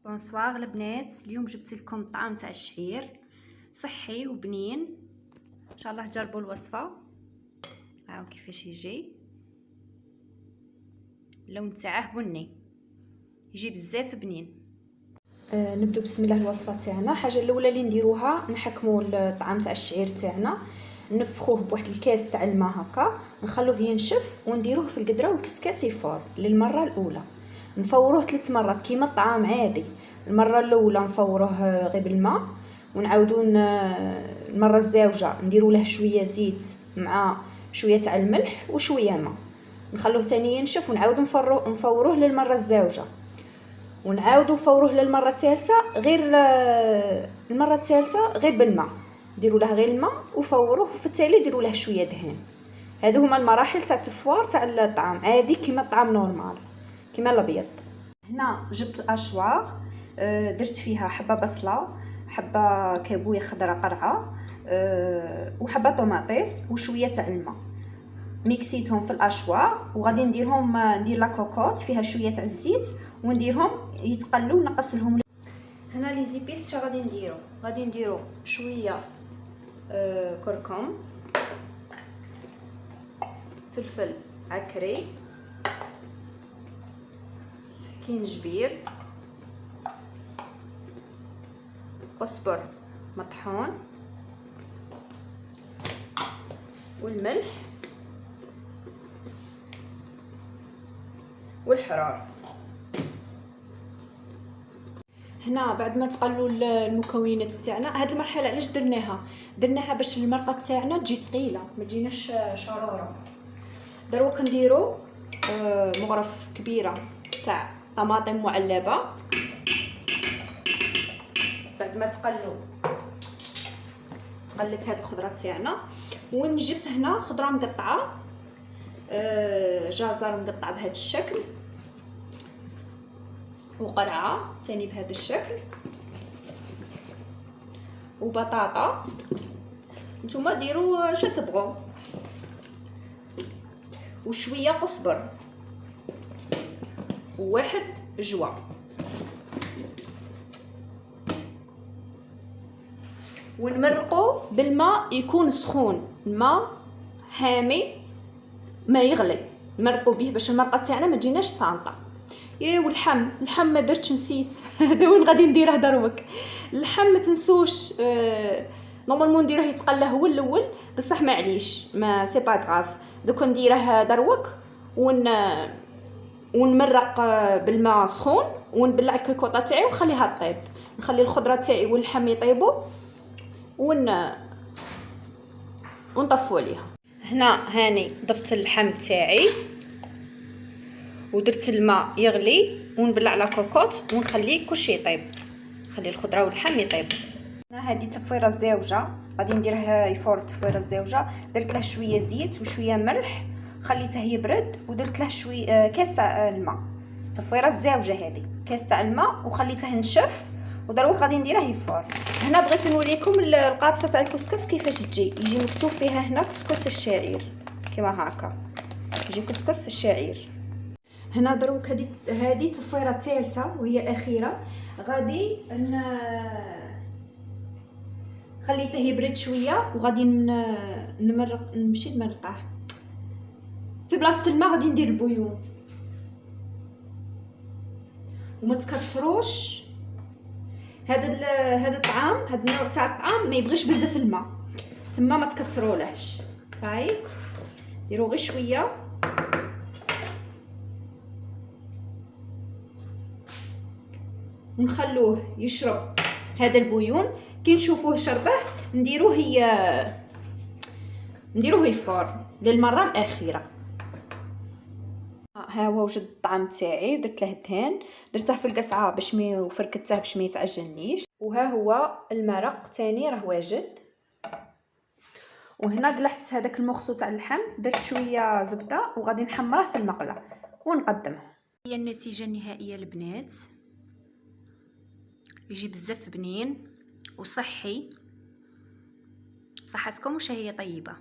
بونسوار البنات، اليوم جبت لكم طعام تاع الشعير صحي وبنين. ان شاء الله تجربوا الوصفه. هاو كيفاش يجي، اللون تاعه بني، يجي بزاف بنين. نبدو بسم الله الوصفه تاعنا. الحاجه الاولى اللي نديروها نحكموا الطعام تاع الشعير تاعنا، نفخوه بواحد الكاس تاع الماء هكا، نخلوه ينشف ونديروه في القدره والكسكاس يفور للمره الاولى. نفوروه 3 مرات كيما الطعام عادي. المره الاولى نفوروه غير بالماء، ونعاودوا المره الزاوجه نديروا له شويه زيت مع شويه تاع الملح وشويه ماء، نخلوه تاني ينشف ونعاودوا نفوروه للمره الزاوجه، ونعاودوا نفوروه للمره الثالثه غير المره الثالثه غير بالماء، ديروا له غير الماء وفوروه، في التالي ديروا له شويه دهن. هادو هما المراحل تاع التفوار تاع الطعام عادي كيما الطعام نورمال كيما الابيض. هنا جبت الاشواغ، درت فيها حبه بصله، حبه كابويه خضراء قرعه، وحبه طوماطيس وشويه تاع الماء، ميكسيتهم في الاشواغ وغادي ندير لا كوكوط فيها شويه تاع الزيت ونديرهم يتقلوا ونقص لهم. هنا لي زيبيس شنو غادي نديرو شويه كركم، فلفل عكري، سكينجبير، قزبر مطحون، والملح والحرار. هنا بعد ما تقلوا المكونات تاعنا، هاد المرحله علاش درناها باش المرقه تاعنا تجي ثقيله ما تجيناش شروره. دروك نديرو مغرف كبيره تاع طماطم معلبه بعد ما تقلت هاد الخضره تاعنا. ونجبت هنا خضره مقطعه، جزر مقطع بهذا الشكل، وقرعه تاني بهذا الشكل، وبطاطا نتوما ديروا شا تبغوا، وشويه قزبر، وواحد جوا، ونمرقوا بالماء يكون سخون، الماء حامي ما يغلي، نمرقوا به باش المرقه تاعنا ما تجيناش صامطه. واللحم ما درتش، نسيت هذا وين غادي نديره دروك. اللحم ما تنسوش، نورمالمون نديره يتقلى هو الاول، بصح معليش ما سي با غاف، دوك نديره دروك ونمرق بالماء سخون، ونبلع الكيكوطه تاعي ونخليها طيب، نخلي الخضره تاعي واللحم يطيبوا ونطفوا عليها. هنا هاني ضفت اللحم تاعي ودرت الماء يغلي ونبلع على كوكوط ونخليه كلشي يطيب، نخلي الخضره واللحم يطيبوا. هنا هذه تفويره الزاوجه غادي نديرها يفور التفويره الزاوجه. درت له شويه زيت وشويه ملح، خليته يبرد ودرت له شويه كاس تاع الماء. تفويره الزاوجه هذه كاس تاع الماء وخليته ينشف، ودروك غادي نديره يفور. هنا بغيت نوريكم القابصه تاع الكسكس كيفاش تجي. يجي مكتوب فيها هنا كسكس الشعير كيما هكا، يجي كسكس الشعير. هنا دروك هذه التفويره الثالثه وهي الاخيره. غادي خليته يبرد شويه وغادي نمرقه في بلاصه الماء. غادي ندير البويون وما تكثروش. هذا الطعام، هذا النوع تاع الطعام ما يبغيش بزاف الماء، تما ما تكثرولهش. صاي ديروا غير شويه ونخلوه يشرب هذا البويون. كي نشوفوه شربه نديروه يفور للمره الاخيره. ها هو وجد الطعام تاعي، درت له الدهان، درته في القصعه باش وفركته باش ما يتعجنيش. وها هو المرق تاني راه واجد. وهنا قلحت هذاك المخصو تاع اللحم، درت شويه زبده وغادي نحمره في المقله ونقدمه. هي النتيجه النهائيه البنات، يجي بزاف بنين وصحي. صحتكم وشهيه طيبه.